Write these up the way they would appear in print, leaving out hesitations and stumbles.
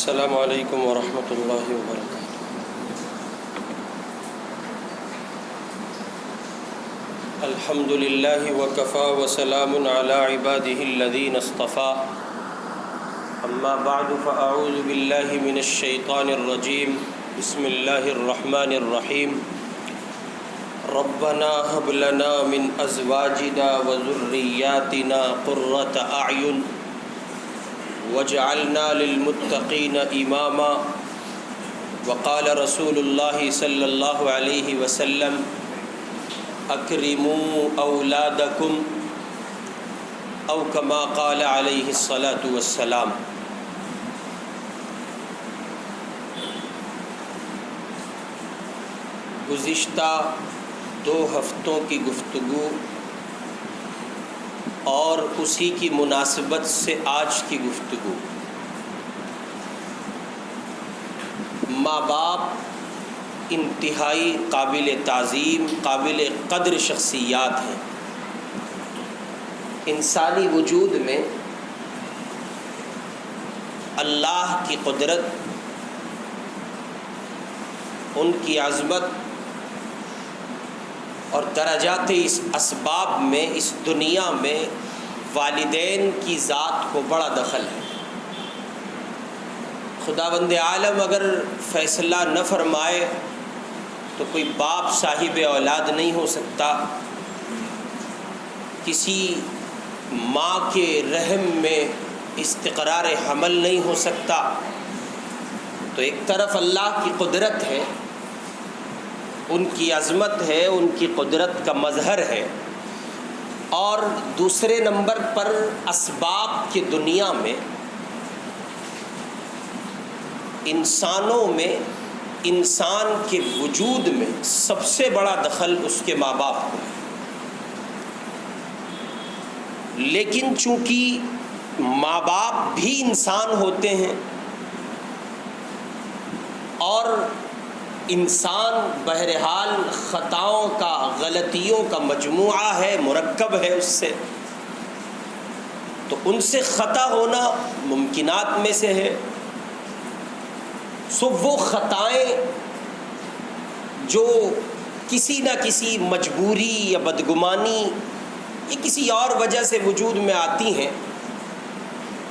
السلام علیکم ورحمۃ اللہ وبرکاتہ۔ الحمد للہ وکفیٰ وسلام علی عبادہ الذین اصطفیٰ، اما بعد فاعوذ باللہ من الشیطان الرجیم، بسم اللہ الرحمن الرحیم۔ ربنا هب لنا من ازواجنا وذریاتنا قرۃ اعین وجعلنا للمتقین اماما۔ وقال رسول اللہ صلی اللہ علیہ وسلم اکرموا اولادکم، او کما قال علیہ الصلاۃ والسلام۔ گزشتہ 2 ہفتوں کی گفتگو اور اسی کی مناسبت سے آج کی گفتگو، ماں باپ انتہائی قابل تعظیم، قابل قدر شخصیات ہیں۔ انسانی وجود میں اللہ کی قدرت، ان کی عظمت اور درجات اس اسباب میں، اس دنیا میں والدین کی ذات کو بڑا دخل ہے۔ خداوند عالم اگر فیصلہ نہ فرمائے تو کوئی باپ صاحب اولاد نہیں ہو سکتا، کسی ماں کے رحم میں استقرار حمل نہیں ہو سکتا۔ تو ایک طرف اللہ کی قدرت ہے، ان کی عظمت ہے، ان کی قدرت کا مظہر ہے، اور دوسرے نمبر پر اسباب کی دنیا میں انسانوں میں، انسان کے وجود میں سب سے بڑا دخل اس کے ماں باپ کو ہے۔ لیکن چونکہ ماں باپ بھی انسان ہوتے ہیں اور انسان بہرحال خطاؤں کا، غلطیوں کا مجموعہ ہے، مرکب ہے اس سے، تو ان سے خطا ہونا ممکنات میں سے ہے۔ سو وہ خطائیں جو کسی نہ کسی مجبوری یا بدگمانی یا کسی اور وجہ سے وجود میں آتی ہیں،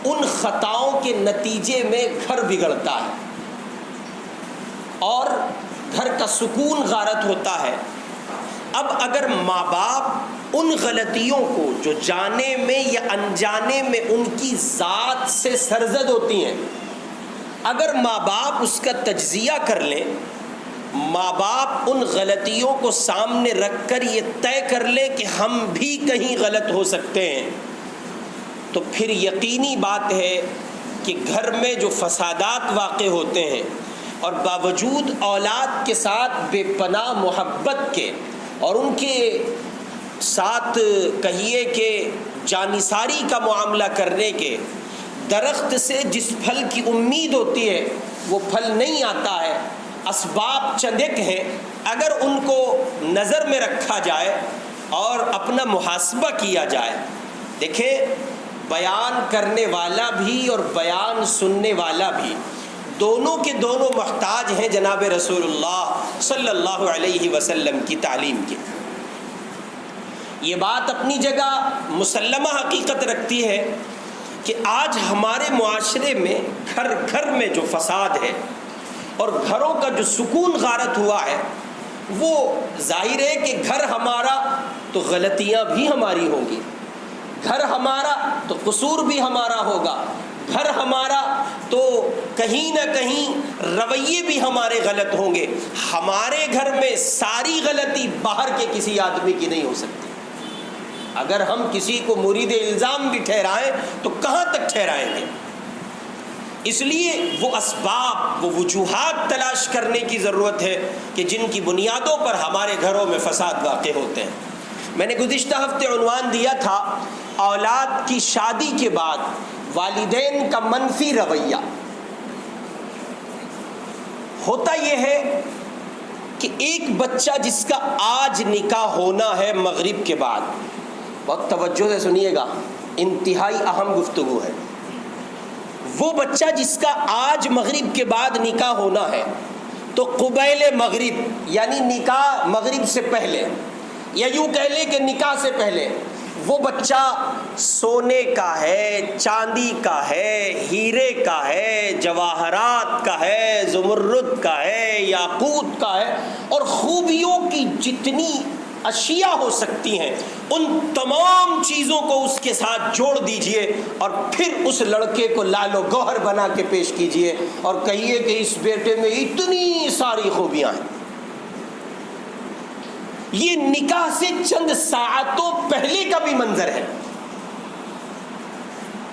ان خطاؤں کے نتیجے میں گھر بگڑتا ہے اور گھر کا سکون غارت ہوتا ہے۔ اب اگر ماں باپ ان غلطیوں کو جو جانے میں یا انجانے میں ان کی ذات سے سرزد ہوتی ہیں، اگر ماں باپ اس کا تجزیہ کر لیں، ماں باپ ان غلطیوں کو سامنے رکھ کر یہ طے کر لیں کہ ہم بھی کہیں غلط ہو سکتے ہیں، تو پھر یقینی بات ہے کہ گھر میں جو فسادات واقع ہوتے ہیں، اور باوجود اولاد کے ساتھ بے پناہ محبت کے اور ان کے ساتھ کہیے کہ جانثاری کا معاملہ کرنے کے، درخت سے جس پھل کی امید ہوتی ہے وہ پھل نہیں آتا ہے، اسباب چند ایک ہیں، اگر ان کو نظر میں رکھا جائے اور اپنا محاسبہ کیا جائے۔ دیکھیں، بیان کرنے والا بھی اور بیان سننے والا بھی، دونوں کے دونوں محتاج ہیں جناب رسول اللہ صلی اللہ علیہ وسلم کی تعلیم کے۔ یہ بات اپنی جگہ مسلمہ حقیقت رکھتی ہے کہ آج ہمارے معاشرے میں گھر گھر میں جو فساد ہے اور گھروں کا جو سکون غارت ہوا ہے، وہ ظاہر ہے کہ گھر ہمارا تو غلطیاں بھی ہماری ہوں گی، گھر ہمارا تو قصور بھی ہمارا ہوگا، گھر ہمارا تو کہیں نہ کہیں رویے بھی ہمارے غلط ہوں گے۔ ہمارے گھر میں ساری غلطی باہر کے کسی آدمی کی نہیں ہو سکتی۔ اگر ہم کسی کو مرید الزام بھی ٹھہرائیں تو کہاں تک ٹھہرائیں گے؟ اس لیے وہ اسباب، وہ وجوہات تلاش کرنے کی ضرورت ہے کہ جن کی بنیادوں پر ہمارے گھروں میں فساد واقع ہوتے ہیں۔ میں نے گزشتہ ہفتے عنوان دیا تھا، اولاد کی شادی کے بعد والدین کا منفی رویہ۔ ہوتا یہ ہے کہ ایک بچہ جس کا آج نکاح ہونا ہے مغرب کے بعد، بہت توجہ سے سنیے گا، انتہائی اہم گفتگو ہے، وہ بچہ جس کا آج مغرب کے بعد نکاح ہونا ہے تو قبیل مغرب یعنی نکاح مغرب سے پہلے یا یوں کہہ لیں کہ نکاح سے پہلے وہ بچہ سونے کا ہے، چاندی کا ہے، ہیرے کا ہے، جواہرات کا ہے، زمرد کا ہے، یاقوت کا ہے، اور خوبیوں کی جتنی اشیاء ہو سکتی ہیں ان تمام چیزوں کو اس کے ساتھ جوڑ دیجئے اور پھر اس لڑکے کو لال و گوہر بنا کے پیش کیجئے اور کہیے کہ اس بیٹے میں اتنی ساری خوبیاں ہیں۔ یہ نکاح سے چند ساعتوں پہلے کا بھی منظر ہے۔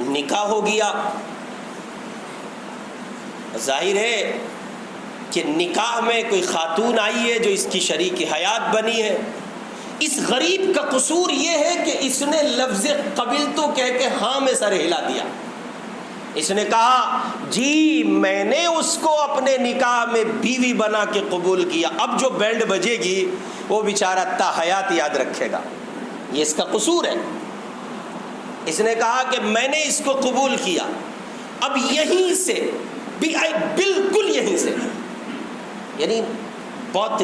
نکاح ہو گیا، ظاہر ہے کہ نکاح میں کوئی خاتون آئی ہے جو اس کی شریک حیات بنی ہے۔ اس غریب کا قصور یہ ہے کہ اس نے لفظ قبل تو کہہ کے ہاں میں سر ہلا دیا۔ اس نے کہا جی میں نے اس کو اپنے نکاح میں بیوی بنا کے قبول کیا، اب جو بینڈ بجے گی وہ بیچارہ تا حیات یاد رکھے گا۔ یہ اس کا قصور ہے۔ اس نے کہا کہ میں نے اس کو قبول کیا، اب یہیں سے بالکل یہیں سے، یعنی بہت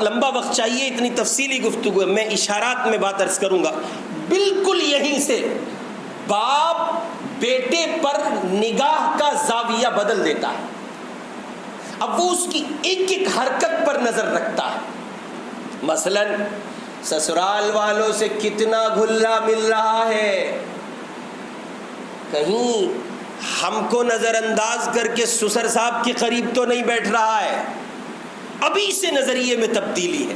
لمبا وقت چاہیے، اتنی تفصیلی گفتگو ہے، میں اشارات میں بات عرض کروں گا۔ بالکل یہیں سے باپ بیٹے پر نگاہ کا زاویہ بدل دیتا ہے۔ اب وہ اس کی ایک ایک حرکت پر نظر رکھتا ہے۔ مثلا سسرال والوں سے کتنا گھلا مل رہا ہے، کہیں ہم کو نظر انداز کر کے سسر صاحب کے قریب تو نہیں بیٹھ رہا ہے۔ ابھی سے نظریے میں تبدیلی ہے۔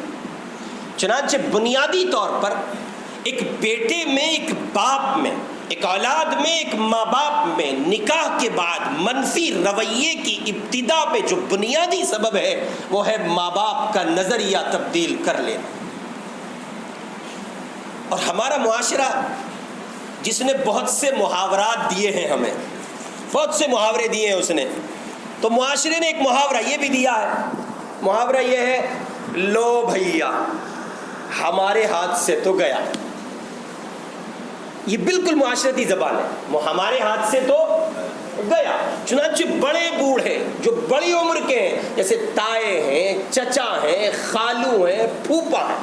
چنانچہ بنیادی طور پر ایک بیٹے میں، ایک باپ میں، ایک اولاد میں، ایک ماں باپ میں نکاح کے بعد منفی رویے کی ابتدا پہ جو بنیادی سبب ہے وہ ہے ماں باپ کا نظریہ تبدیل کر لینا۔ اور ہمارا معاشرہ جس نے بہت سے محاورات دیے ہیں، ہمیں بہت سے محاورے دیے ہیں اس نے، تو معاشرے نے ایک محاورہ یہ بھی دیا ہے۔ محاورہ یہ ہے لو بھیا ہمارے ہاتھ سے تو گیا۔ یہ بالکل معاشرتی زبان ہے، ہمارے ہاتھ سے تو گیا۔ چنانچہ بڑے بوڑھے جو بڑی عمر کے ہیں، جیسے تائے ہیں، چچا ہیں، خالو ہیں، پھوپا ہیں،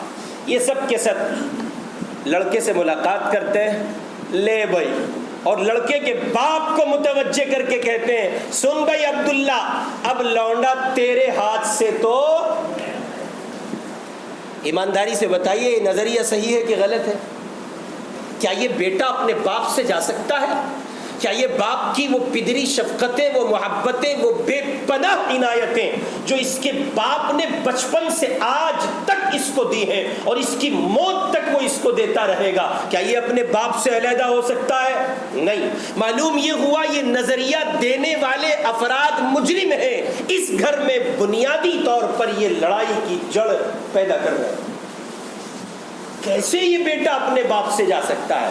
یہ سب کے سب لڑکے سے ملاقات کرتے ہیں، لے بھائی، اور لڑکے کے باپ کو متوجہ کر کے کہتے ہیں سن بھائی عبداللہ اب لونڈا تیرے ہاتھ سے تو۔ ایمانداری سے بتائیے یہ نظریہ صحیح ہے کہ غلط ہے؟ کیا یہ بیٹا اپنے باپ سے جا سکتا ہے؟ کیا یہ باپ کی وہ پدری شفقتیں، وہ محبتیں، وہ بے پناہ عنایتیں جو اس کے باپ نے بچپن سے آج تک اس کو دی ہیں اور اس کی موت تک وہ اس کو دیتا رہے گا، کیا یہ اپنے باپ سے علیحدہ ہو سکتا ہے؟ نہیں۔ معلوم یہ ہوا یہ نظریہ دینے والے افراد مجرم ہیں، اس گھر میں بنیادی طور پر یہ لڑائی کی جڑ پیدا کر رہے ہیں۔ کیسے یہ بیٹا اپنے باپ سے جا سکتا ہے؟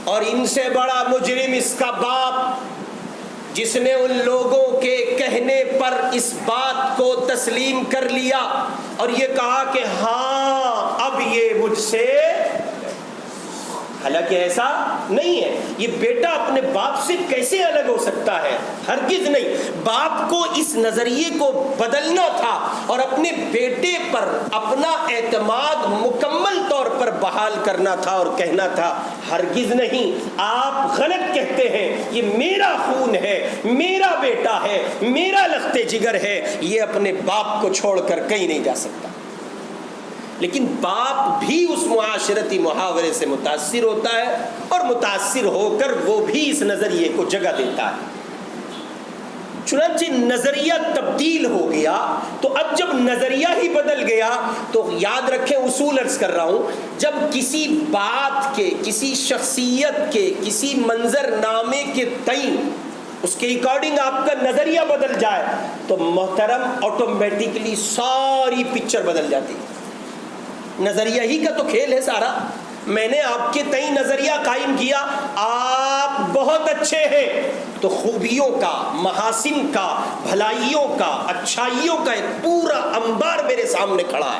اور ان سے بڑا مجرم اس کا باپ جس نے ان لوگوں کے کہنے پر اس بات کو تسلیم کر لیا اور یہ کہا کہ ہاں اب یہ مجھ سے، حالانکہ ایسا نہیں ہے۔ یہ بیٹا اپنے باپ سے کیسے الگ ہو سکتا ہے؟ ہرگز نہیں۔ باپ کو اس نظریے کو بدلنا تھا اور اپنے بیٹے پر اپنا اعتماد مکمل طور پر بحال کرنا تھا اور کہنا تھا ہرگز نہیں، آپ غلط کہتے ہیں، یہ میرا خون ہے، میرا بیٹا ہے، میرا لخت جگر ہے، یہ اپنے باپ کو چھوڑ کر کہیں نہیں جا سکتا۔ لیکن باپ بھی اس معاشرتی محاورے سے متاثر ہوتا ہے اور متاثر ہو کر وہ بھی اس نظریے کو جگہ دیتا ہے۔ چنانچہ نظریہ تبدیل ہو گیا، تو اب جب نظریہ ہی بدل گیا تو یاد رکھیں، اصول عرض کر رہا ہوں، جب کسی بات کے، کسی شخصیت کے، کسی منظر نامے کے تئیں اس کے اکارڈنگ آپ کا نظریہ بدل جائے تو محترم آٹومیٹکلی ساری پکچر بدل جاتی ہے۔ نظریہ ہی کا تو کھیل ہے سارا۔ میں نے آپ کے تئیں نظریہ قائم کیا، آپ بہت اچھے ہیں، تو خوبیوں کا، محاسن کا، بھلائیوں کا، اچھائیوں کا ایک پورا انبار میرے سامنے کھڑا ہے،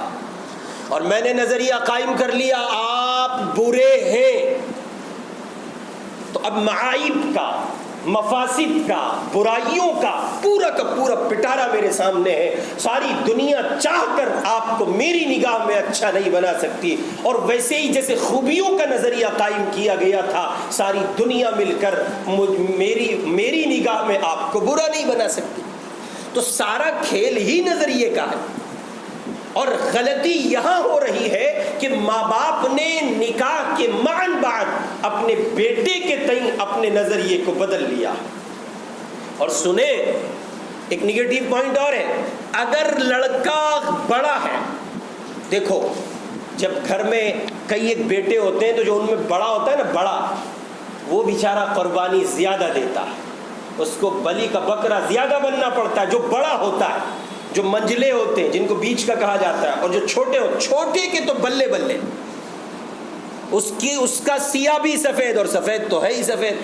اور میں نے نظریہ قائم کر لیا آپ برے ہیں، تو اب معائب کا، مفاسد کا، برائیوں کا پورا پٹارا میرے سامنے ہے. ساری دنیا چاہ کر آپ کو میری نگاہ میں اچھا نہیں بنا سکتی، اور ویسے ہی جیسے خوبیوں کا نظریہ قائم کیا گیا تھا، ساری دنیا مل کر میری نگاہ میں آپ کو برا نہیں بنا سکتی. تو سارا کھیل ہی نظریے کا ہے. اور غلطی یہاں ہو رہی ہے کہ ماں باپ نے نکاح کے معاً بعد اپنے بیٹے کے تئیں اپنے نظریے کو بدل لیا. اور سنیں، ایک نیگیٹو پوائنٹ اور ہے. اگر لڑکا بڑا ہے، دیکھو جب گھر میں کئی ایک بیٹے ہوتے ہیں تو جو ان میں بڑا ہوتا ہے نا، بڑا، وہ بیچارہ قربانی زیادہ دیتا ہے، اس کو بلی کا بکرا زیادہ بننا پڑتا ہے. جو بڑا ہوتا ہے، جو منجلے ہوتے ہیں جن کو بیچ کا کہا جاتا ہے، اور جو چھوٹے کے تو بلے بلے، اس کا سیاہ بھی سفید اور سفید تو ہے ہی سفید.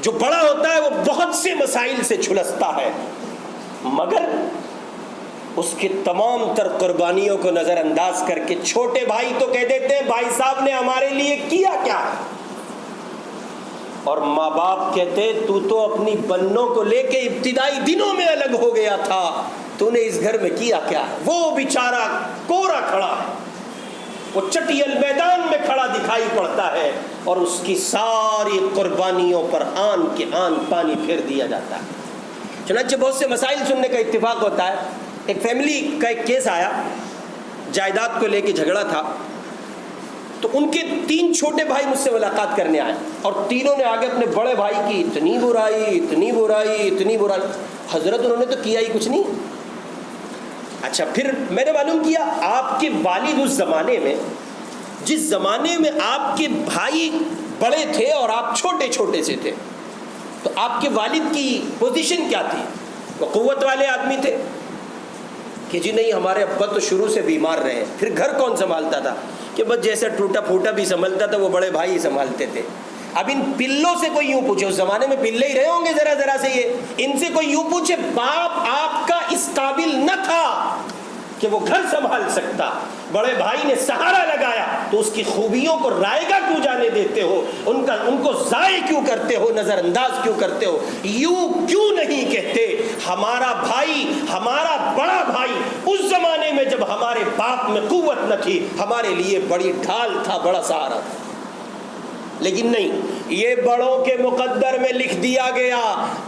جو بڑا ہوتا ہے وہ بہت سے مسائل سے جھلستا ہے، مگر اس کی تمام تر قربانیوں کو نظر انداز کر کے چھوٹے بھائی تو کہہ دیتے ہیں بھائی صاحب نے ہمارے لیے کیا کیا ہے. اور ماں باپ کہتے تو اپنی بنوں کو لے کے ابتدائی دنوں میں الگ ہو گیا تھا، تو نے اس گھر میں کیا کیا ہے. وہ بیچارہ کورا کھڑا ہے، وہ چٹیل میدان میں کھڑا دکھائی پڑتا ہے، اور اس کی ساری قربانیوں پر آن کے آن پانی پھیر دیا جاتا ہے. چنانچہ بہت سے مسائل سننے کا اتفاق ہوتا ہے. ایک فیملی کا ایک کیس آیا، جائیداد کو لے کے جھگڑا تھا. تو ان کے 3 چھوٹے بھائی مجھ سے ملاقات کرنے آئے، اور تینوں نے آگے اپنے بڑے بھائی کی اتنی برائی. حضرت انہوں نے تو کیا ہی کچھ نہیں. اچھا، پھر میں نے معلوم کیا آپ کے والد اس زمانے میں، جس زمانے میں آپ کے بھائی بڑے تھے اور آپ چھوٹے سے تھے، تو آپ کے والد کی پوزیشن کیا تھی؟ وہ قوت والے آدمی تھے کہ جی نہیں، ہمارے ابا تو شروع سے بیمار رہے. پھر گھر کون سنبھالتا تھا؟ کہ بس جیسا ٹوٹا پھوٹا بھی سنبھلتا تھا وہ بڑے بھائی ہی سنبھالتے تھے. اب ان پلوں سے کوئی یوں پوچھے، اس زمانے میں پلے ہی رہے ہوں گے ذرا سے، یہ ان سے کوئی یوں پوچھے باپ آپ کا اس قابل نہ تھا کہ وہ گھر سنبھال سکتا، بڑے بھائی نے سہارا لگایا، تو اس کی خوبیوں کو رائگاں کیوں جانے دیتے ہو؟ ان کو ضائع کیوں کرتے ہو؟ نظر انداز کیوں کرتے ہو؟ یوں کیوں نہیں کہتے ہمارا بھائی، ہمارا بڑا بھائی اس زمانے میں جب ہمارے باپ میں قوت نہ تھی، ہمارے لیے بڑی ڈھال تھا، بڑا سہارا تھا. لیکن نہیں، یہ بڑوں کے مقدر میں لکھ دیا گیا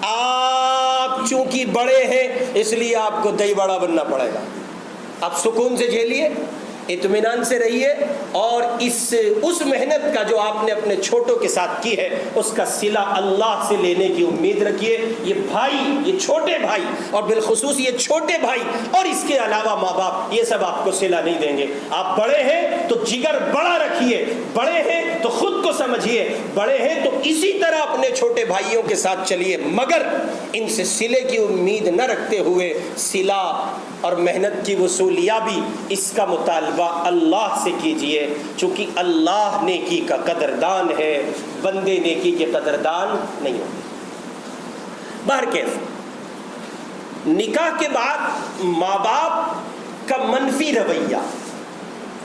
آپ چونکہ بڑے ہیں اس لیے آپ کو دہی بڑا بننا پڑے گا. آپ سکون سے جھیلیے، اطمینان سے رہیے، اور اس محنت کا جو آپ نے اپنے چھوٹوں کے ساتھ کی ہے اس کا صلہ اللہ سے لینے کی امید رکھیے. یہ بھائی، یہ چھوٹے بھائی، اور بالخصوص یہ چھوٹے بھائی اور اس کے علاوہ ماں باپ، یہ سب آپ کو صلہ نہیں دیں گے. آپ بڑے ہیں تو جگر بڑا رکھیے، بڑے ہیں تو خود کو سمجھیے، بڑے ہیں تو اسی طرح اپنے چھوٹے بھائیوں کے ساتھ چلیے، مگر ان سے صلے کی امید نہ رکھتے ہوئے صلہ اور محنت کی وصولیابی اس کا مطالبہ اللہ سے کیجئے، چونکہ اللہ نیکی کا قدردان ہے، بندے نیکی کے قدردان نہیں ہوتے. بہرکیف نکاح کے بعد ماں باپ کا منفی رویہ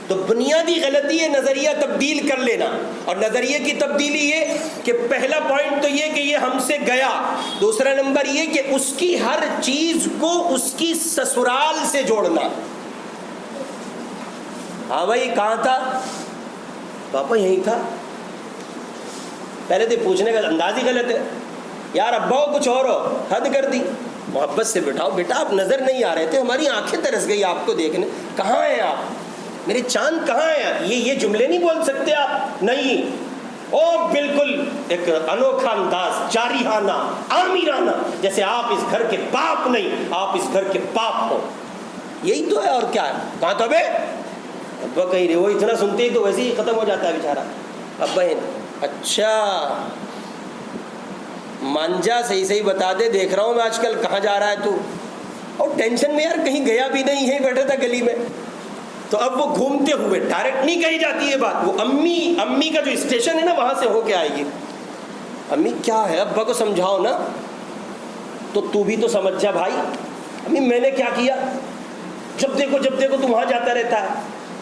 تو بنیادی غلطی ہے نظریہ تبدیل کر لینا. اور نظریے کی تبدیلی یہ کہ پہلا پوائنٹ تو یہ کہ یہ ہم سے گیا، دوسرا نمبر یہ کہ اس کی ہر چیز کو اس کی سسرال سے جوڑنا. ہاں بھائی کہاں تھا؟ پاپا یہیں تھا. پہلے تو پوچھنے کا انداز ہی غلط ہے. یار ابا ہو کچھ اور ہو، حد کر دی. محبت سے بٹھاؤ، بیٹا آپ نظر نہیں آ رہے تھے، ہماری آنکھیں ترس گئی آپ کو دیکھنے. کہاں ہیں آپ؟ میرے چاند کہاں ہیں؟ یہ جملے نہیں بول سکتے آپ. نہیں، او بالکل ایک انوکھا انداز، جارحانہ، آمیرانہ، جیسے آپ اس گھر کے باپ نہیں، آپ اس گھر کے باپ ہو. یہی تو ہے، اور کیا ہے. کہاں تو بے ابا کہیں رہے، وہ اتنا سنتے ہی تو ویسے ہی ختم ہو جاتا ہے بیچارہ. ابا اچھا مانجا، صحیح بتا دے، دیکھ رہا ہوں میں آج کل کہاں جا رہا ہے تو. اور ٹینشن میں یار کہیں گیا بھی نہیں ہے، بیٹھا تھا گلی میں. تو اب وہ گھومتے ہوئے، ڈائریکٹ نہیں کہی جاتی ہے بات، وہ امی کا جو اسٹیشن ہے نا وہاں سے ہو کے آئے گی. امی کیا ہے، ابا کو سمجھاؤ نا. تو بھی تو سمجھ جا بھائی. امی میں نے کیا کیا؟ جب دیکھو تم وہاں جاتا رہتا ہے.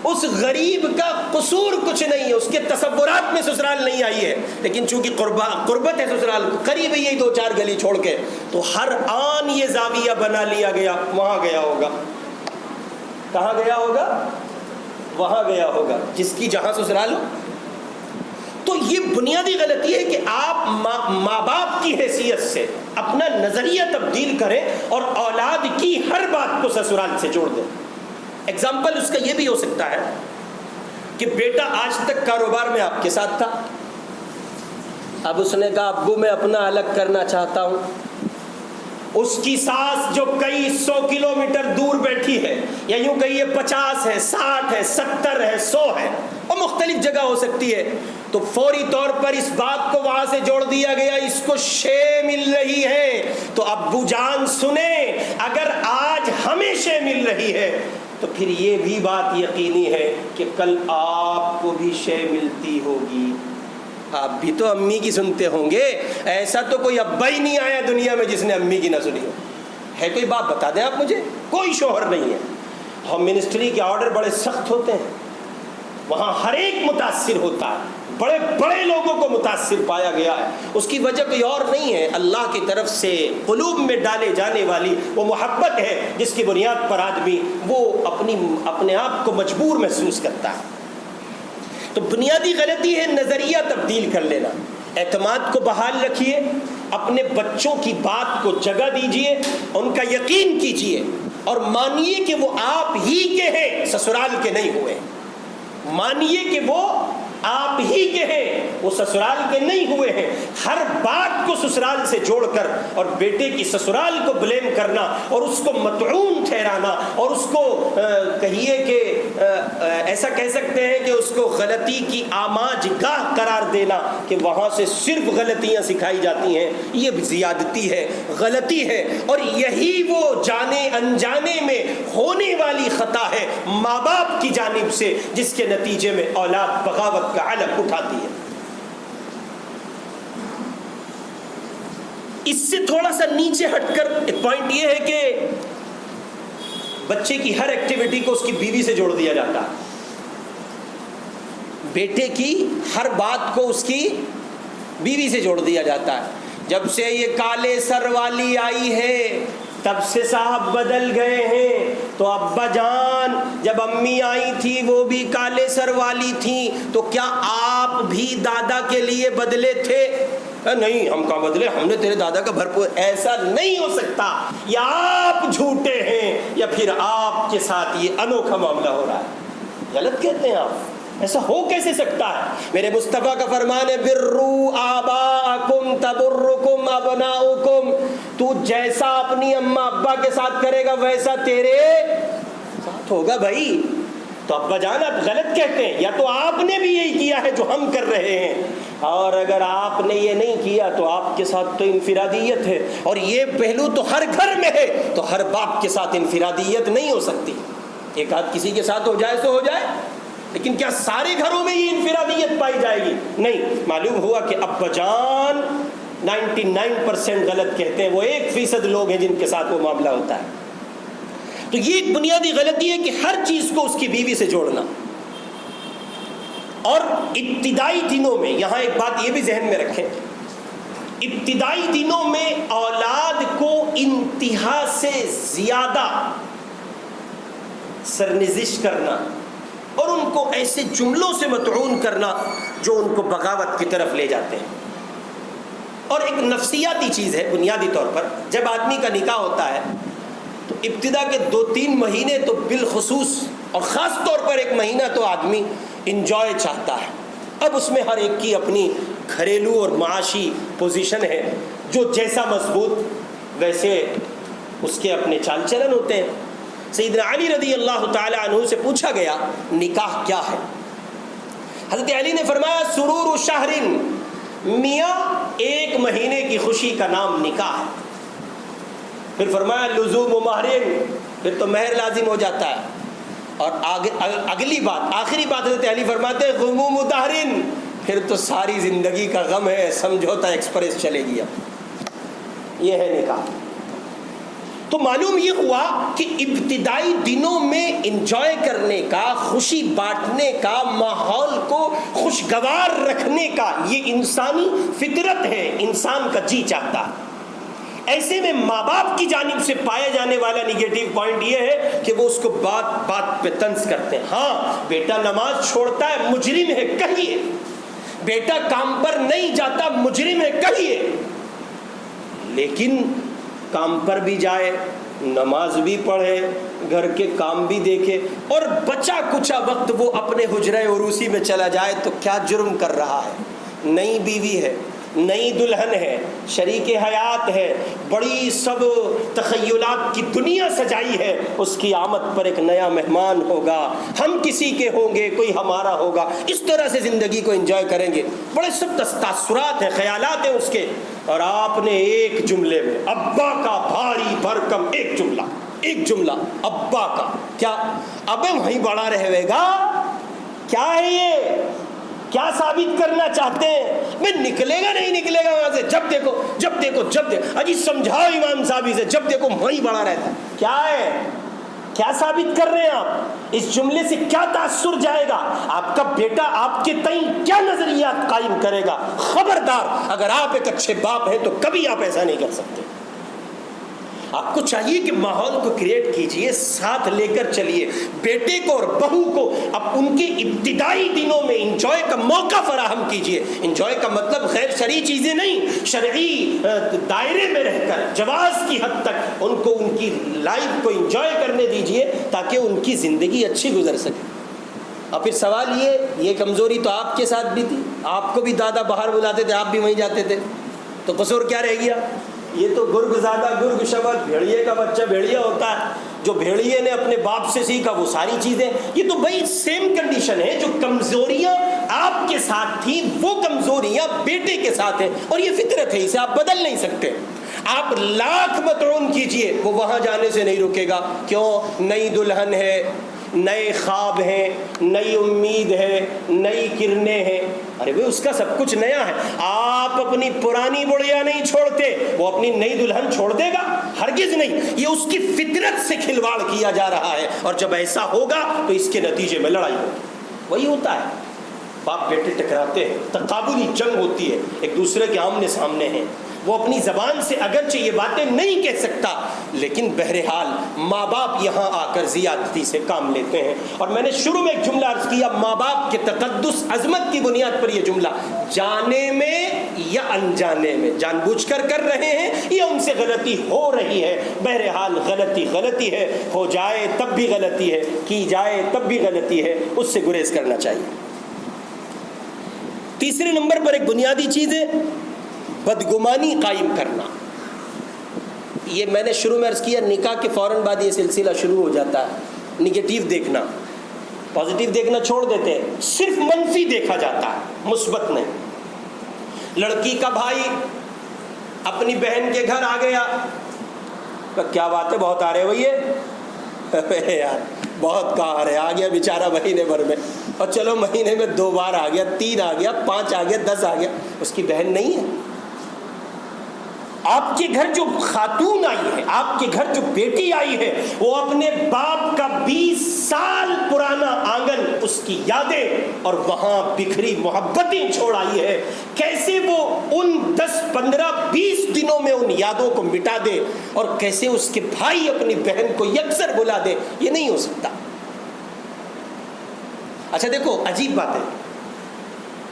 اس غریب کا قصور کچھ نہیں ہے، اس کے تصورات میں سسرال نہیں آئی ہے، لیکن چونکہ قربت ہے سسرال قریب ہے، یہی 2-4 گلی چھوڑ کے، تو ہر آن یہ زاویہ بنا لیا گیا، وہاں گیا ہوگا، کہاں گیا ہوگا؟ وہاں گیا ہوگا، جس کی جہاں سسرال ہو۔ تو یہ بنیادی غلطی ہے کہ آپ ماں باپ کی حیثیت سے اپنا نظریہ تبدیل کریں اور اولاد کی ہر بات کو سسرال سے جوڑ دیں۔ ایگزامپل اس کا یہ بھی ہو سکتا ہے کہ بیٹا آج تک کاروبار میں آپ کے ساتھ تھا، اب اس نے کہا ابو میں اپنا الگ کرنا چاہتا ہوں۔ اس کی ساس جو کئی 100 کلومیٹر دور بیٹھی ہے، یا یوں کہیے 50 ہے، 60 ہے، 70 ہے، 100 ہے، اور مختلف جگہ ہو سکتی ہے، تو فوری طور پر اس بات کو وہاں سے جوڑ دیا گیا، اس کو شے مل رہی ہے، تو ابو جان سنیں، اگر آج ہمیں شے مل رہی ہے تو پھر یہ بھی بات یقینی ہے کہ کل آپ کو بھی شے ملتی ہوگی، آپ بھی تو امی کی سنتے ہوں گے۔ ایسا تو کوئی ابا ہی نہیں آیا دنیا میں جس نے امی کی نہ سنی ہو، ہے کوئی بات بتا دیں آپ مجھے؟ کوئی شوہر نہیں ہے۔ ہوم منسٹری کے آرڈر بڑے سخت ہوتے ہیں، وہاں ہر ایک متاثر ہوتا ہے، بڑے بڑے لوگوں کو متاثر پایا گیا ہے، اس کی وجہ کوئی اور نہیں ہے، اللہ کی طرف سے قلوب میں ڈالے جانے والی وہ محبت ہے جس کی بنیاد پر آدمی وہ اپنے آپ کو مجبور محسوس کرتا ہے۔ تو بنیادی غلطی ہے نظریہ تبدیل کر لینا۔ اعتماد کو بحال رکھیے، اپنے بچوں کی بات کو جگہ دیجیے، ان کا یقین کیجیے اور مانیے کہ وہ آپ ہی کے ہیں، سسرال کے نہیں ہوئے۔ مانیے کہ وہ آپ ہی کے ہیں، وہ سسرال کے نہیں ہوئے ہیں۔ ہر بات کو سسرال سے جوڑ کر اور بیٹے کی سسرال کو بلیم کرنا اور اس کو مطعون ٹھہرانا اور اس کو کہیے کہ ایسا کہہ سکتے ہیں کہ اس کو غلطی کی آماج گاہ قرار دینا کہ وہاں سے صرف غلطیاں سکھائی جاتی ہیں، یہ زیادتی ہے، غلطی ہے، اور یہی وہ جانے انجانے میں ہونے والی خطا ہے ماں باپ کی جانب سے، جس کے نتیجے میں اولاد بغاوت کا علم اٹھاتی ہے۔ اس سے تھوڑا سا نیچے ہٹ کر ایک پوائنٹ یہ ہے کہ بچے کی ہر ایکٹیویٹی کو اس کی بیوی سے جوڑ دیا جاتا ہے، بیٹے کی ہر بات کو اس کی بیوی سے جوڑ دیا جاتا ہے۔ جب سے یہ کالے سر والی آئی ہے تب سے صاحب بدل گئے ہیں، تو ابا جان جب امی آئی تھی وہ بھی کالے سر والی تھیں، تو کیا آپ بھی دادا کے لیے بدلے تھے؟ نہیں، ہم کہاں بدلے، ہم نے تیرے دادا کا بھرپور۔ ایسا نہیں ہو سکتا، یا آپ جھوٹے ہیں یا پھر آپ کے ساتھ یہ انوکھا معاملہ ہو رہا ہے، غلط کہتے ہیں آپ۔ ایسا ہو کیسے سکتا ہے؟ میرے مصطفیٰ کا فرمان ہے برو آباءکم تبرکم ابناؤکم، تو جیسا اپنی اماں ابا کے ساتھ کرے گا ویسا تیرے ساتھ ہوگا بھائی۔ تو ابا جان آپ غلط کہتے ہیں، یا تو آپ نے بھی یہی کیا ہے جو ہم کر رہے ہیں، اور اگر آپ نے یہ نہیں کیا تو آپ کے ساتھ تو انفرادیت ہے، اور یہ پہلو تو ہر گھر میں ہے، تو ہر باپ کے ساتھ انفرادیت نہیں ہو سکتی۔ ایک آدھ کسی کے ساتھ ہو جائے تو ہو جائے، لیکن کیا سارے گھروں میں یہ انفرادیت پائی جائے گی؟ نہیں۔ معلوم ہوا کہ ابا جان 99% غلط کہتے ہیں، وہ 1% لوگ ہیں جن کے ساتھ وہ معاملہ ہوتا ہے۔ تو یہ ایک بنیادی غلطی ہے کہ ہر چیز کو اس کی بیوی سے جوڑنا۔ اور ابتدائی دنوں میں، یہاں ایک بات یہ بھی ذہن میں رکھیں، ابتدائی دنوں میں اولاد کو انتہا سے زیادہ سرنزش کرنا اور ان کو ایسے جملوں سے مطعون کرنا جو ان کو بغاوت کی طرف لے جاتے ہیں۔ اور ایک نفسیاتی چیز ہے بنیادی طور پر، جب آدمی کا نکاح ہوتا ہے تو ابتدا کے 2-3 مہینے تو بالخصوص اور خاص طور پر 1 مہینہ تو آدمی انجوائے چاہتا ہے۔ اب اس میں ہر ایک کی اپنی گھریلو اور معاشی پوزیشن ہے، جو جیسا مضبوط ویسے اس کے اپنے چال چلن ہوتے ہیں۔ سیدنا علی رضی اللہ تعالی عنہ سے پوچھا گیا نکاح کیا ہے؟ حضرت علی نے فرمایا سرور شہر، میاں 1 مہینے کی خوشی کا نام نکاح ہے۔ پھر فرمایا لزوم مہرین، پھر تو مہر لازم ہو جاتا ہے۔ اور اگلی بات، آخری بات حضرت علی فرماتے ہیں غموم دہرین، پھر تو ساری زندگی کا غم ہے، سمجھوتا ایکسپریس چلے گی۔ اب یہ ہے نکاح۔ تو معلوم یہ ہوا کہ ابتدائی دنوں میں انجوائے کرنے کا، خوشی بانٹنے کا، ماحول کو خوشگوار رکھنے کا یہ انسانی فطرت ہے، انسان کا جی چاہتا ہے۔ ایسے میں ماں باپ کی جانب سے پائے جانے والا نگیٹو پوائنٹ یہ ہے کہ وہ اس کو بات بات پہ طنز کرتے ہیں۔ ہاں بیٹا نماز چھوڑتا ہے، مجرم ہے کہیے، بیٹا کام پر نہیں جاتا، مجرم ہے کہیے، لیکن کام پر بھی جائے، نماز بھی پڑھے، گھر کے کام بھی دیکھے، اور بچا کچا وقت وہ اپنے حجرہ عروسی میں چلا جائے تو کیا جرم کر رہا ہے؟ نئی بیوی ہے، نئی دلہن ہے، شریک حیات ہے، بڑی سب تخیلات کی دنیا سجائی ہے، اس کی آمد پر ایک نیا مہمان ہوگا، ہم کسی کے ہوں گے، کوئی ہمارا ہوگا، اس طرح سے زندگی کو انجوائے کریں گے، بڑے سب تاثرات ہیں، خیالات ہیں اس کے، اور آپ نے ایک جملے میں ابا کا بھاری بھرکم ایک جملہ ابا کا، کیا ابے وہیں بڑا رہے گا؟ کیا ہے یہ؟ کیا ثابت کرنا چاہتے ہیں؟ میں نکلے گا نہیں نکلے گا وہاں سے، جب دیکھو اجی سمجھاؤ امام صاحب سے، جب دیکھو وہیں بڑا رہتا ہے، کیا ہے؟ کیا ثابت کر رہے ہیں آپ؟ اس جملے سے کیا تاثر جائے گا؟ آپ کا بیٹا آپ کے تئیں کیا نظریات قائم کرے گا؟ خبردار، اگر آپ ایک اچھے باپ ہیں تو کبھی آپ ایسا نہیں کر سکتے۔ آپ کو چاہیے کہ ماحول کو کریٹ کیجئے، ساتھ لے کر چلیے، بیٹے کو اور بہو کو اب ان کے ابتدائی دنوں میں انجوائے کا موقع فراہم کیجئے۔ انجوائے کا مطلب غیر شرعی چیزیں نہیں، شرعی دائرے میں رہ کر جواز کی حد تک ان کو ان کی لائف کو انجوائے کرنے دیجئے تاکہ ان کی زندگی اچھی گزر سکے۔ اور پھر سوال یہ کمزوری تو آپ کے ساتھ بھی تھی، آپ کو بھی دادا باہر بلاتے تھے، آپ بھی وہیں جاتے تھے، تو قصور کیا رہ گیا؟ یہ تو گرگ زادہ گرگ شبد، بھیڑیے کا بچہ بھیڑیا ہوتا ہے، جو بھیڑیے نے اپنے باپ سے سیکھا وہ ساری چیزیں، یہ تو بھائی سیم کنڈیشن ہے، جو کمزوریاں آپ کے ساتھ تھیں وہ کمزوریاں بیٹے کے ساتھ ہیں، اور یہ فطرت ہے، اسے آپ بدل نہیں سکتے۔ آپ لاکھ مطعون کیجئے وہ وہاں جانے سے نہیں رکے گا۔ کیوں؟ نئی دلہن ہے، نئے خواب ہیں، نئی امید ہے، نئی کرنیں ہیں، ارے بھائی اس کا سب کچھ نیا ہے۔ آپ اپنی پرانی بڑھیا نہیں چھوڑتے، وہ اپنی نئی دلہن چھوڑ دے گا؟ ہرگز نہیں، یہ اس کی فطرت سے کھلواڑ کیا جا رہا ہے، اور جب ایسا ہوگا تو اس کے نتیجے میں لڑائی ہوگی۔ وہی ہوتا ہے، باپ بیٹے ٹکراتے ہیں، تقابلی جنگ ہوتی ہے، ایک دوسرے کے آمنے سامنے ہیں، وہ اپنی زبان سے اگرچہ یہ باتیں نہیں کہہ سکتا، لیکن بہرحال ماں باپ یہاں آ کر زیادتی سے کام لیتے ہیں۔ اور میں نے شروع میں ایک جملہ عرض کیا، ماں باپ کے تقدس عظمت کی بنیاد پر یہ جملہ، جانے میں یا انجانے میں، جان بوجھ کر کر رہے ہیں یا ان سے غلطی ہو رہی ہے، بہرحال غلطی ہے، ہو جائے تب بھی غلطی ہے، کی جائے تب بھی غلطی ہے، اس سے گریز کرنا چاہیے۔ تیسرے نمبر پر ایک بنیادی چیز ہے بدگمانی قائم کرنا۔ یہ میں نے شروع میں عرض کیا، نکاح کے فوراً بعد یہ سلسلہ شروع ہو جاتا ہے، نگیٹیو دیکھنا، پازیٹیو دیکھنا چھوڑ دیتے ہیں، صرف منفی دیکھا جاتا ہے، مثبت نہیں۔ لڑکی کا بھائی اپنی بہن کے گھر آ گیا، کیا بات ہے، بہت آ رہے ہوئے یار، بہت کہا رہے، آ گیا بیچارہ مہینے بھر میں، اور چلو مہینے میں 2 بار آ گیا، 3 آ گیا، 5 آ گیا، 10 آ گیا، اس کی بہن نہیں ہے۔ آپ کے گھر جو خاتون آئی ہے، آپ کے گھر جو بیٹی آئی ہے، وہ اپنے باپ کا 20 سال پرانا آنگن، اس کی یادیں اور وہاں بکھری محبتیں چھوڑ آئی ہے۔ کیسے وہ ان 10 15 20 دنوں میں ان یادوں کو مٹا دے، اور کیسے اس کے بھائی اپنی بہن کو یکسر بلا دے، یہ نہیں ہو سکتا۔ اچھا دیکھو عجیب بات ہے،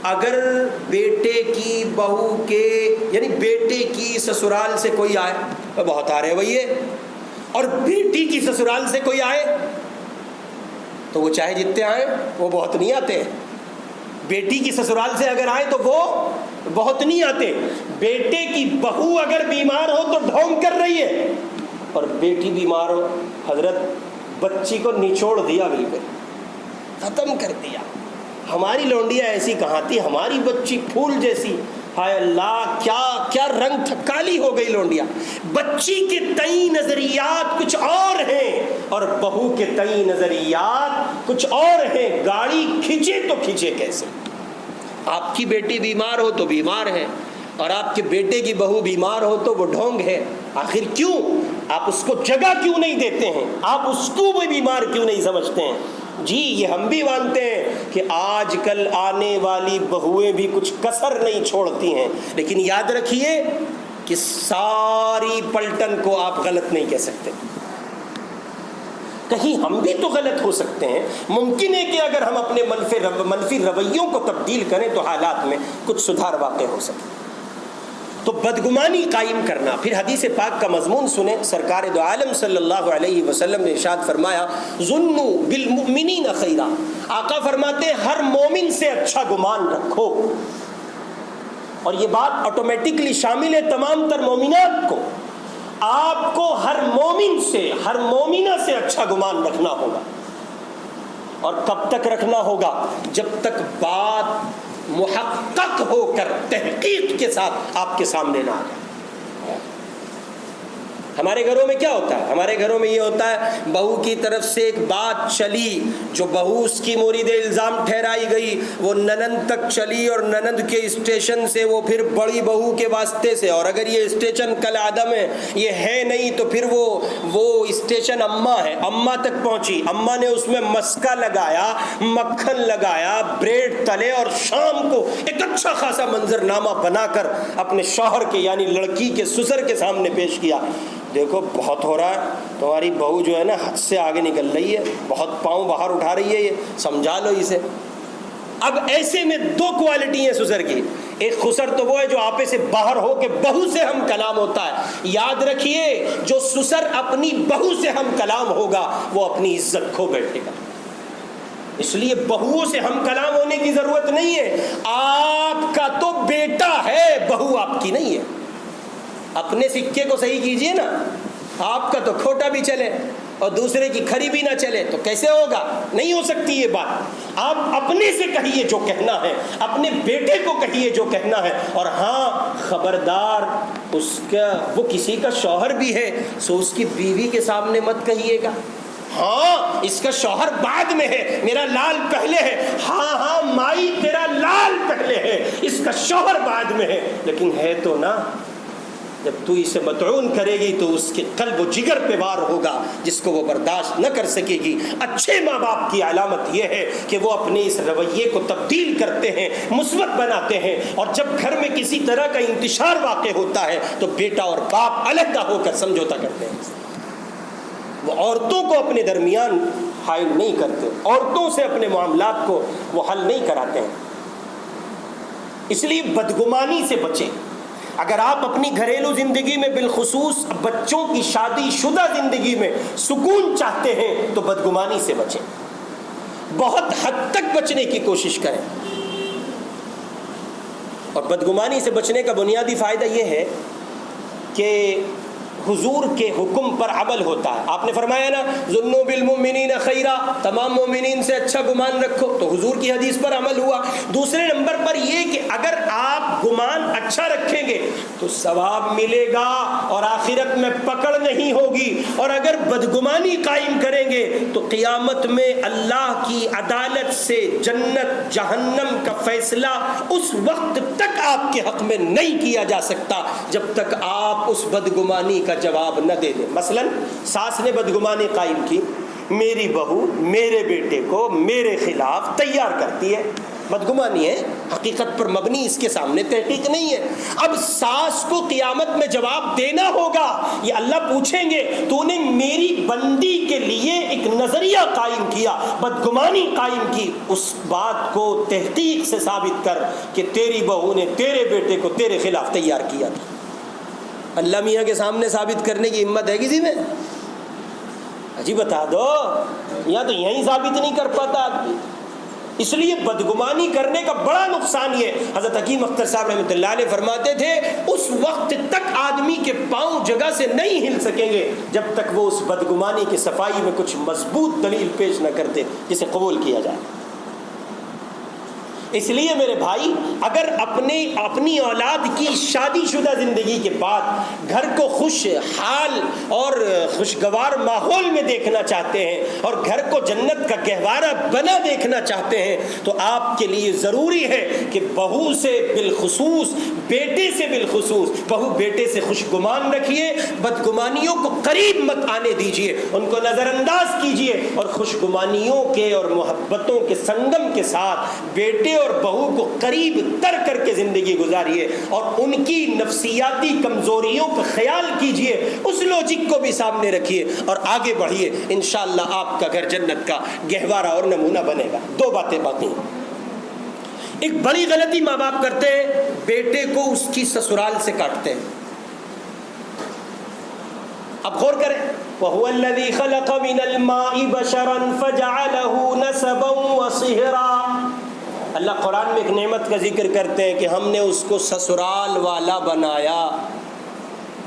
اگر بیٹے کی بہو کے یعنی بیٹے کی سسرال سے کوئی آئے، بہت آ رہے بھائی، اور بیٹی کی سسرال سے کوئی آئے تو وہ چاہے جتنے آئے وہ بہت نہیں آتے۔ بیٹی کی سسرال سے اگر آئے تو وہ بہت نہیں آتے۔ بیٹے کی بہو اگر بیمار ہو تو ڈھونگ کر رہی ہے، اور بیٹی بیمار ہو، حضرت بچی کو نچوڑ دیا، بالکل ختم کر دیا۔ ہماری لونڈیاں ایسی کہاں تھی، ہماری بچی پھول جیسی، ہائے اللہ کیا رنگ تھا، کالی ہو گئی لونڈیا۔ بچی کے تئیں نظریات کچھ اور ہیں اور بہو کے تئیں نظریات کچھ اور ہیں۔ گاڑی کھینچے تو کھینچے کیسے؟ آپ کی بیٹی بیمار ہو تو بیمار ہے، اور آپ کے بیٹے کی بہو بیمار ہو تو وہ ڈھونگ ہے. آخر کیوں آپ اس کو جگہ کیوں نہیں دیتے ہیں؟ آپ اس کو بھی بیمار کیوں نہیں سمجھتے ہیں؟ جی یہ ہم بھی مانتے ہیں کہ آج کل آنے والی بہویں بھی کچھ کسر نہیں چھوڑتی ہیں، لیکن یاد رکھیے کہ ساری پلٹن کو آپ غلط نہیں کہہ سکتے. کہیں ہم بھی تو غلط ہو سکتے ہیں. ممکن ہے کہ اگر ہم اپنے منفی رویوں کو تبدیل کریں تو حالات میں کچھ سدھار واقع ہو سکے. تو بدگمانی قائم کرنا. پھر حدیث پاک کا مضمون سنیں. سرکار دو عالم صلی اللہ علیہ وسلم نے ارشاد فرمایا ظنوا بالمؤمنین خیرا. آقا فرماتے ہیں ہر مومن سے اچھا گمان رکھو. اور یہ بات آٹومیٹکلی شامل ہے تمام تر مومنات کو. آپ کو ہر مومن سے ہر مومنہ سے اچھا گمان رکھنا ہوگا. اور کب تک رکھنا ہوگا؟ جب تک بات محقق ہو کر تحقیق کے ساتھ آپ کے سامنے نہ آ جائے. ہمارے گھروں میں کیا ہوتا ہے؟ ہمارے گھروں میں یہ ہوتا ہے بہو کی طرف سے ایک بات چلی جو بہو اس کی مورد الزام ٹھہرائی گئی، وہ ننند تک چلی اور ننند کے اسٹیشن سے وہ پھر بڑی بہو کے واسطے سے، اور اگر یہ اسٹیشن کل عدم ہے یہ ہے نہیں تو پھر وہ اسٹیشن اماں ہے، اماں تک پہنچی، اماں نے اس میں مسکا لگایا، مکھن لگایا، بریڈ تلے اور شام کو ایک اچھا خاصا منظرنامہ بنا کر اپنے شوہر کے یعنی لڑکی کے سسر کے سامنے پیش کیا. دیکھو بہت ہو رہا ہے، تمہاری بہو جو ہے نا حد سے آگے نکل رہی ہے، بہت پاؤں باہر اٹھا رہی ہے، یہ سمجھا لو اسے. اب ایسے میں دو کوالٹی ہیں سسر کی. ایک خسر تو وہ ہے جو آپے سے باہر ہو کے بہو سے ہم کلام ہوتا ہے. یاد رکھیے جو سسر اپنی بہو سے ہم کلام ہوگا وہ اپنی عزت کھو بیٹھے گا. اس لیے بہوؤں سے ہم کلام ہونے کی ضرورت نہیں ہے. آپ کا تو بیٹا ہے، بہو آپ کی نہیں ہے. اپنے سکے کو صحیح کیجئے نا. آپ کا تو کھوٹا بھی چلے اور دوسرے کی کھری بھی نہ چلے تو کیسے ہوگا؟ نہیں ہو سکتی یہ بات. آپ اپنے سے کہیے جو کہنا ہے، اپنے بیٹے کو کہیے جو کہنا ہے. اور ہاں خبردار وہ کسی کا شوہر بھی ہے سو اس کی بیوی کے سامنے مت کہیے گا ہاں اس کا شوہر بعد میں ہے، میرا لال پہلے ہے. ہاں مائی تیرا لال پہلے ہے، اس کا شوہر بعد میں ہے، لیکن ہے تو نا. جب تو اسے مطعون کرے گی تو اس کے قلب و جگر پہ وار ہوگا جس کو وہ برداشت نہ کر سکے گی. اچھے ماں باپ کی علامت یہ ہے کہ وہ اپنے اس رویے کو تبدیل کرتے ہیں، مثبت بناتے ہیں. اور جب گھر میں کسی طرح کا انتشار واقع ہوتا ہے تو بیٹا اور باپ علیحدہ ہو کر سمجھوتا کرتے ہیں. وہ عورتوں کو اپنے درمیان حائل نہیں کرتے، عورتوں سے اپنے معاملات کو وہ حل نہیں کراتے ہیں. اس لیے بدگمانی سے بچیں. اگر آپ اپنی گھریلو زندگی میں بالخصوص بچوں کی شادی شدہ زندگی میں سکون چاہتے ہیں تو بدگمانی سے بچیں، بہت حد تک بچنے کی کوشش کریں. اور بدگمانی سے بچنے کا بنیادی فائدہ یہ ہے کہ حضور کے حکم پر عمل ہوتا ہے. آپ نے فرمایا نا ظنوا بالمؤمنین خیرا، تمام مومنین سے اچھا گمان رکھو، تو حضور کی حدیث پر عمل ہوا. دوسرے نمبر پر یہ کہ اگر آپ گمان اچھا رکھیں گے تو ثواب ملے گا اور آخرت میں پکڑ نہیں ہوگی. اور اگر بدگمانی قائم کریں گے تو قیامت میں اللہ کی عدالت سے جنت جہنم کا فیصلہ اس وقت تک آپ کے حق میں نہیں کیا جا سکتا جب تک آپ اس بدگمانی کا جواب نہ دے دیں. مثلا ساس نے بدگمانی قائم کی، میری بہو میرے بیٹے کو میرے خلاف تیار کرتی ہے، بدگمانی ہے، حقیقت پر مبنی اس کے سامنے تحقیق نہیں ہے. اب ساس کو قیامت میں جواب دینا ہوگا. یہ اللہ پوچھیں گے تو نے میری بندی کے لیے ایک نظریہ قائم کیا، بدگمانی قائم کی، اس بات کو تحقیق سے ثابت کر کہ تیری بہو نے تیرے بیٹے کو تیرے خلاف تیار کیا تھا. اللہ میاں کے سامنے ثابت کرنے کی ہمت ہے کسی میں؟ جی بتا دو، یا تو یہیں ثابت نہیں کر پاتا آدمی. اس لیے بدگمانی کرنے کا بڑا نقصان یہ. حضرت حکیم اختر صاحب رحمۃ اللہ علیہ فرماتے تھے اس وقت تک آدمی کے پاؤں جگہ سے نہیں ہل سکیں گے جب تک وہ اس بدگمانی کی صفائی میں کچھ مضبوط دلیل پیش نہ کرتے جسے قبول کیا جائے. اس لیے میرے بھائی اگر اپنی اولاد کی شادی شدہ زندگی کے بعد گھر کو خوشحال اور خوشگوار ماحول میں دیکھنا چاہتے ہیں اور گھر کو جنت کا گہوارہ بنا دیکھنا چاہتے ہیں تو آپ کے لیے ضروری ہے کہ بہو سے بالخصوص بیٹے سے بالخصوص بہو بیٹے سے خوشگمان رکھیے، بدگمانیوں کو قریب مت آنے دیجیے، ان کو نظر انداز کیجیے، اور خوشگمانیوں کے اور محبتوں کے سنگم کے ساتھ بیٹے اور بہو کو قریب تر کر کے زندگی گزاریے، اور ان کی نفسیاتی کمزوریوں کا خیال کیجیے، اس لوجک کو بھی سامنے رکھیے اور آگے بڑھیے۔ انشاءاللہ آپ کا گھر جنت کا گہوارہ اور نمونہ بنے گا۔ دو باتیں باقی ہیں۔ ایک بڑی غلطی ماں باپ کرتے ہیں، بیٹے کو اس کی سسرال سے کاٹتے ہیں۔ اب غور کریں، وَهُوَ الَّذِي خَلَقَ مِنَ الْمَاءِ بَشَرًا فَجَعَلَهُ نَسَبًا وَصِهْرًا۔ اللہ قرآن میں ایک نعمت کا ذکر کرتے ہیں کہ ہم نے اس کو سسرال والا بنایا،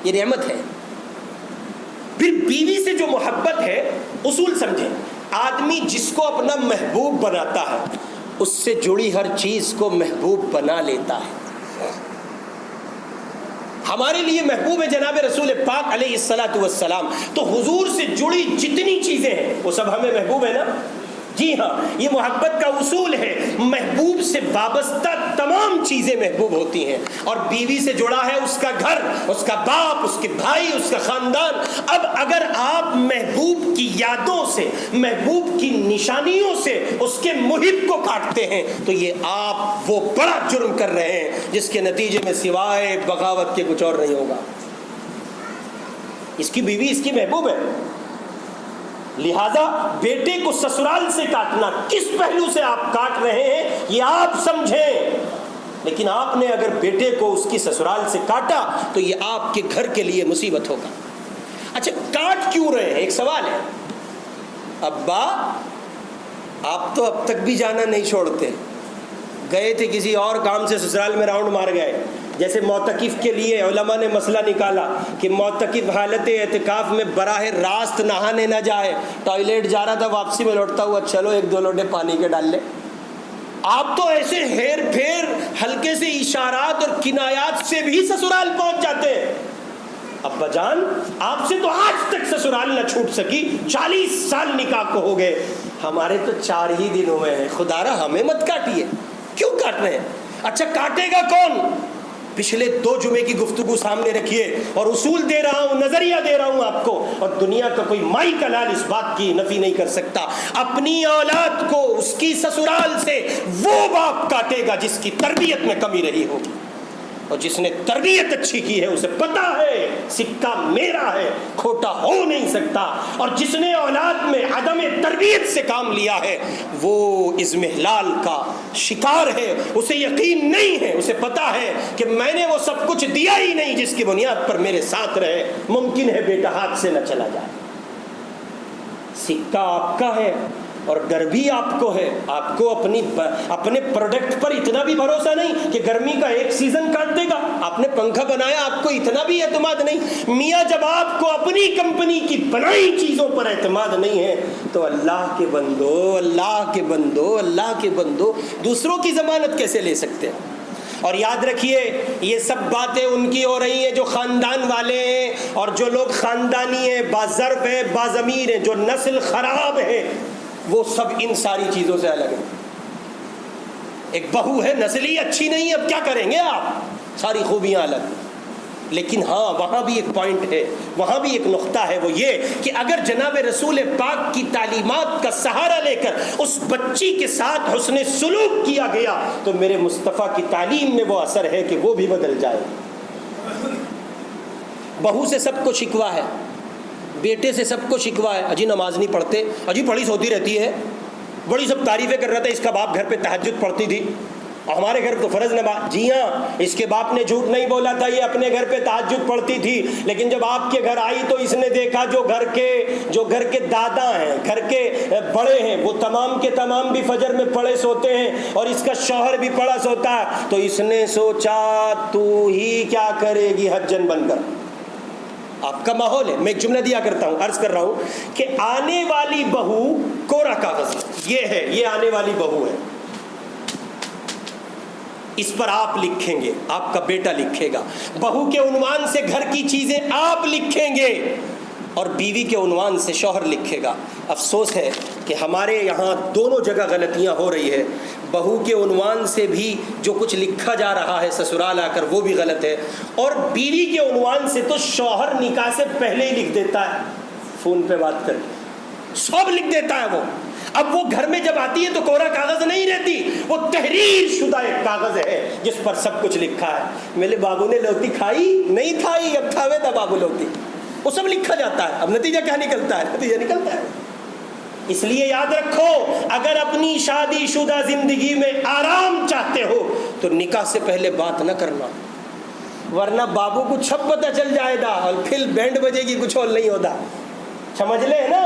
یہ نعمت ہے۔ پھر بیوی سے جو محبت ہے، اصول سمجھیں، آدمی جس کو اپنا محبوب بناتا ہے اس سے جڑی ہر چیز کو محبوب بنا لیتا ہے۔ ہمارے لیے محبوب ہے جناب رسول پاک علیہ الصلاۃ والسلام، تو حضور سے جڑی جتنی چیزیں ہیں وہ سب ہمیں محبوب ہے نا؟ جی ہاں، یہ محبت کا اصول ہے، محبوب سے وابستہ تمام چیزیں محبوب ہوتی ہیں، اور بیوی سے جڑا ہے اس کا گھر، اس کا باپ، اس کے بھائی، اس کا خاندان۔ اب اگر آپ محبوب کی یادوں سے، محبوب کی نشانیوں سے اس کے محب کو کاٹتے ہیں تو یہ آپ وہ بڑا جرم کر رہے ہیں جس کے نتیجے میں سوائے بغاوت کے کچھ اور نہیں ہوگا۔ اس کی بیوی اس کی محبوب ہے، لہذا بیٹے کو سسرال سے کاٹنا، کس پہلو سے آپ کاٹ رہے ہیں یہ آپ سمجھیں، لیکن آپ نے اگر بیٹے کو اس کی سسرال سے کاٹا تو یہ آپ کے گھر کے لیے مصیبت ہوگا۔ اچھا، کاٹ کیوں رہے ہیں؟ ایک سوال ہے، ابا آپ تو اب تک بھی جانا نہیں چھوڑتے، گئے تھے کسی اور کام سے سسرال میں راؤنڈ مار گئے۔ جیسے معتکف کے لیے علماء نے مسئلہ نکالا کہ معتکف حالت اعتکاف میں براہ راست نہانے نہ جائے، ٹوائلٹ جا رہا تھا، واپسی میں لوٹتا ہوا چلو ایک دو لوٹے پانی کے ڈال لے۔ آپ تو ایسے ہیر پھیر ہلکے سے اشارات اور کنایات سے بھی سسرال پہنچ جاتے ہیں۔ ابا جان آپ سے تو آج تک سسرال نہ چھوٹ سکی، 40 سال نکاح کو ہو گئے، ہمارے تو 4 ہی دن ہوئے ہیں، خدا را ہمیں مت کاٹیے۔ کیوں کاٹ رہے ہیں؟ اچھا کاٹے گا کون؟ پچھلے 2 جمعے کی گفتگو سامنے رکھیے، اور اصول دے رہا ہوں، نظریہ دے رہا ہوں آپ کو، اور دنیا کا کوئی مائی کا لال اس بات کی نفی نہیں کر سکتا۔ اپنی اولاد کو اس کی سسرال سے وہ باپ کاٹے گا جس کی تربیت میں کمی رہی ہوگی، اور جس نے تربیت اچھی کی ہے اسے پتا ہے سکہ میرا ہے، کھوٹا ہو نہیں سکتا، اور جس نے اولاد میں عدم تربیت سے کام لیا ہے وہ اضمحلال کا شکار ہے، اسے یقین نہیں ہے، اسے پتا ہے کہ میں نے وہ سب کچھ دیا ہی نہیں جس کی بنیاد پر میرے ساتھ رہے، ممکن ہے بیٹا ہاتھ سے نہ چلا جائے۔ سکہ آپ کا ہے اور ڈر بھی آپ کو ہے، آپ کو اپنے پروڈکٹ پر اتنا بھی بھروسہ نہیں کہ گرمی کا ایک سیزن کاٹ دے گا۔ آپ نے پنکھا بنایا، آپ کو اتنا بھی اعتماد نہیں۔ میاں جب آپ کو اپنی کمپنی کی بنائی چیزوں پر اعتماد نہیں ہے تو اللہ کے بندو، اللہ کے بندو، اللہ کے بندو، دوسروں کی ضمانت کیسے لے سکتے ہیں؟ اور یاد رکھیے یہ سب باتیں ان کی ہو رہی ہیں جو خاندان والے ہیں، اور جو لوگ خاندانی ہیں، باضرب ہیں، باضمیر ہیں، جو نسل خراب ہے، وہ سب ان ساری چیزوں سے الگ ہے۔ ایک بہو ہے نسلی اچھی نہیں، اب کیا کریں گے آپ؟ ساری خوبیاں الگ۔ لیکن ہاں وہاں بھی ایک پوائنٹ ہے، وہاں بھی ایک نقطہ ہے، وہ یہ کہ اگر جناب رسول پاک کی تعلیمات کا سہارا لے کر اس بچی کے ساتھ حسن سلوک کیا گیا تو میرے مصطفیٰ کی تعلیم میں وہ اثر ہے کہ وہ بھی بدل جائے۔ بہو سے سب کو شکوہ ہے، بیٹے سے سب کو شکوہ ہے، اجی نماز نہیں پڑھتے، اجی پڑھی سوتی رہتی ہے، بڑی سب تعریفیں کر رہا تھا، اس کا باپ گھر پہ تہجد پڑھتی تھی، اور ہمارے گھر تو فرض نماز۔ جی ہاں، اس کے باپ نے جھوٹ نہیں بولا تھا، یہ اپنے گھر پہ تہجد پڑھتی تھی، لیکن جب آپ کے گھر آئی تو اس نے دیکھا جو گھر کے دادا ہیں، گھر کے بڑے ہیں، وہ تمام کے تمام بھی فجر میں پڑھے سوتے ہیں، اور اس کا شوہر بھی پڑھا سوتا ہے، تو اس نے سوچا تو ہی کیا کرے گی حجن بن کر۔ آپ کا ماحول ہے، میں ایک جملہ دیا کرتا ہوں، عرض کر رہا ہوں کہ آنے والی بہو کوڑا کاغذ یہ ہے، یہ آنے والی بہو ہے، اس پر آپ لکھیں گے، آپ کا بیٹا لکھے گا، بہو کے عنوان سے گھر کی چیزیں آپ لکھیں گے، اور بیوی کے عنوان سے شوہر لکھے گا۔ افسوس ہے کہ ہمارے یہاں دونوں جگہ غلطیاں ہو رہی ہے. بہو کے عنوان سے بھی جو کچھ لکھا جا رہا ہے سسرال آ کر وہ بھی غلط ہے, اور بیوی کے عنوان سے تو شوہر نکاح سے پہلے ہی لکھ دیتا ہے, فون پہ بات کر کے سب لکھ دیتا ہے وہ. اب وہ گھر میں جب آتی ہے تو کوڑا کاغذ نہیں رہتی, وہ تحریر شدہ ایک کاغذ ہے جس پر سب کچھ لکھا ہے. میرے بابو نے لوتی کھائی نہیں کھائی, اب کھاوے تھا بابو لوتی, وہ سب لکھا جاتا ہے. اب نتیجہ کیا نکلتا ہے؟ نتیجہ نکلتا ہے. اس لیے یاد رکھو, اگر اپنی شادی شدہ زندگی میں آرام چاہتے ہو تو نکاح سے پہلے بات نہ کرنا, ورنہ بابو کو چھپ پتہ چل جائے گا اور پھر بینڈ بجے گی, کچھ اور نہیں ہوتا. سمجھ لے نا.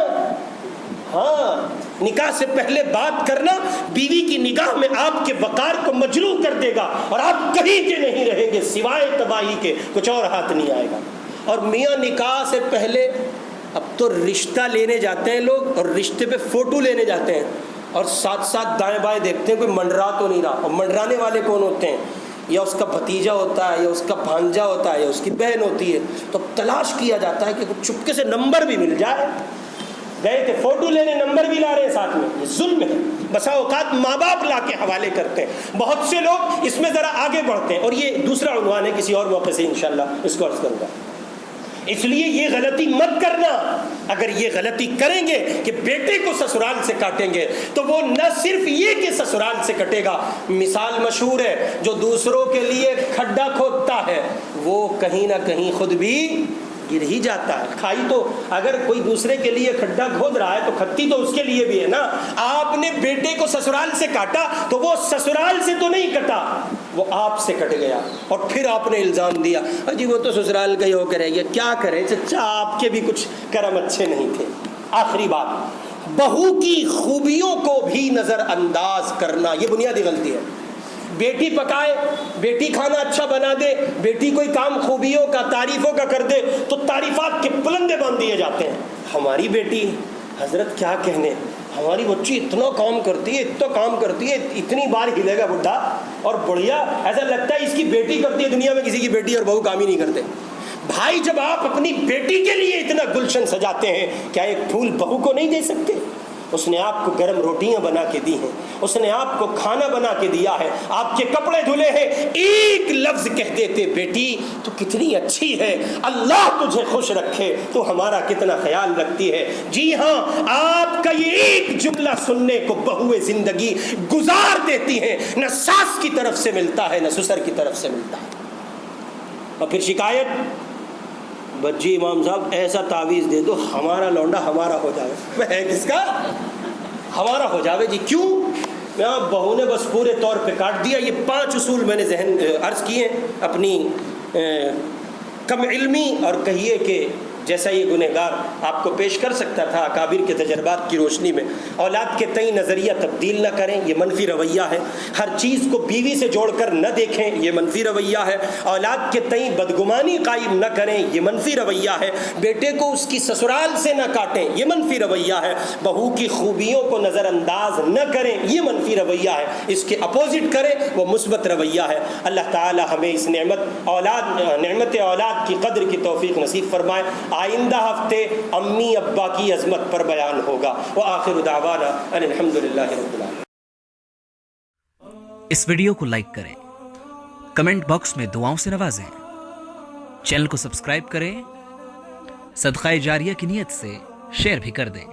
ہاں, نکاح سے پہلے بات کرنا بیوی کی نگاہ میں آپ کے وقار کو مجروح کر دے گا, اور آپ کہیں کے نہیں رہیں گے سوائے تباہی کے, کچھ اور ہاتھ نہیں آئے گا. اور میاں نکاح سے پہلے اب تو رشتہ لینے جاتے ہیں لوگ, اور رشتے پہ فوٹو لینے جاتے ہیں, اور ساتھ ساتھ دائیں بائیں دیکھتے ہیں کوئی منڈرا تو نہیں رہا. اور منڈرانے والے کون ہوتے ہیں؟ یا اس کا بھتیجا ہوتا ہے, یا اس کا بھانجا ہوتا ہے, یا اس کی بہن ہوتی ہے. تو تلاش کیا جاتا ہے کہ چپکے سے نمبر بھی مل جائے. گئے تھے فوٹو لینے, نمبر بھی لا رہے ہیں ساتھ میں. یہ ظلم ہے. بسا اوقات ماں باپ لا کے حوالے کرتے ہیں. بہت سے لوگ اس میں ذرا آگے بڑھتے ہیں, اور یہ دوسرا عنوان ہے, کسی اور موقع سے انشاءاللہ اس کو عرض کروں گا. اس لیے یہ غلطی مت کرنا. اگر یہ غلطی کریں گے کہ بیٹے کو سسرال سے کاٹیں گے تو وہ نہ صرف یہ کہ سسرال سے کٹے گا, مثال مشہور ہے, جو دوسروں کے لیے کھڈا کھودتا ہے وہ کہیں نہ کہیں خود بھی گر ہی جاتا ہے. کھائی تو اگر کوئی دوسرے کے لیے کھڈا کھود رہا ہے تو کھتی تو اس کے لیے بھی ہے نا. آپ نے بیٹے کو سسرال سے کاٹا تو وہ سسرال سے تو نہیں کٹا, وہ آپ سے کٹ گیا. اور پھر آپ نے الزام دیا جی وہ تو سسرال کا ہی ہو کر رہ گیا. کیا کرے چچا, آپ کے بھی کچھ کرم اچھے نہیں تھے. آخری بات, بہو کی خوبیوں کو بھی نظر انداز کرنا, یہ بنیادی غلطی ہے. بیٹی پکائے, بیٹی کھانا اچھا بنا دے, بیٹی کوئی کام خوبیوں کا تعریفوں کا کر دے تو تعریفات کے پلندے باندھ دیے جاتے ہیں. ہماری بیٹی, حضرت کیا کہنے, ہماری بچی اتنا کام کرتی ہے, اتنا کام کرتی ہے, اتنی بار ہلے گا بڈھا, اور بڑھیا ایسا لگتا ہے اس کی بیٹی کرتی ہے. دنیا میں کسی کی بیٹی اور بہو کام ہی نہیں کرتے. بھائی جب آپ اپنی بیٹی کے لیے اتنا گلشن سجاتے ہیں, کیا ایک پھول بہو کو نہیں دے سکتے؟ اس نے آپ کو گرم روٹیاں بنا کے دی ہیں, اس نے آپ کو کھانا بنا کے دیا ہے, آپ کے کپڑے دھلے ہیں. ایک لفظ کہہ دیتے بیٹی تو کتنی اچھی ہے, اللہ تجھے خوش رکھے, تو ہمارا کتنا خیال رکھتی ہے. جی ہاں, آپ کا یہ ایک جملہ سننے کو بہویں زندگی گزار دیتی ہیں. نہ ساس کی طرف سے ملتا ہے نہ سسر کی طرف سے ملتا ہے. اور پھر شکایت, بجی امام صاحب ایسا تعویذ دے دو ہمارا لونڈا ہمارا ہو جاوے. ہے کس کا ہمارا ہو جاوے جی؟ کیوں؟ بہو نے بس پورے طور پہ کاٹ دیا. یہ 5 اصول میں نے ذہن عرض کیے اپنی کم علمی, اور کہیے کہ جیسا یہ گنہگار آپ کو پیش کر سکتا تھا اکابر کے تجربات کی روشنی میں. اولاد کے تئیں نظریہ تبدیل نہ کریں, یہ منفی رویہ ہے. ہر چیز کو بیوی سے جوڑ کر نہ دیکھیں, یہ منفی رویہ ہے. اولاد کے تئیں بدگمانی قائم نہ کریں, یہ منفی رویہ ہے. بیٹے کو اس کی سسرال سے نہ کاٹیں, یہ منفی رویہ ہے. بہو کی خوبیوں کو نظر انداز نہ کریں, یہ منفی رویہ ہے. اس کے اپوزٹ کریں, وہ مثبت رویہ ہے. اللہ تعالی ہمیں اس نعمت اولاد کی قدر کی توفیق نصیب فرمائے. آئندہ ہفتے امی ابا کی عظمت پر بیان ہوگا. وآخر دعوانا ان الحمدللہ رب العالمین. اس ویڈیو کو لائک کریں, کمنٹ باکس میں دعاؤں سے نوازیں, چینل کو سبسکرائب کریں, صدقہ جاریہ کی نیت سے شیئر بھی کر دیں.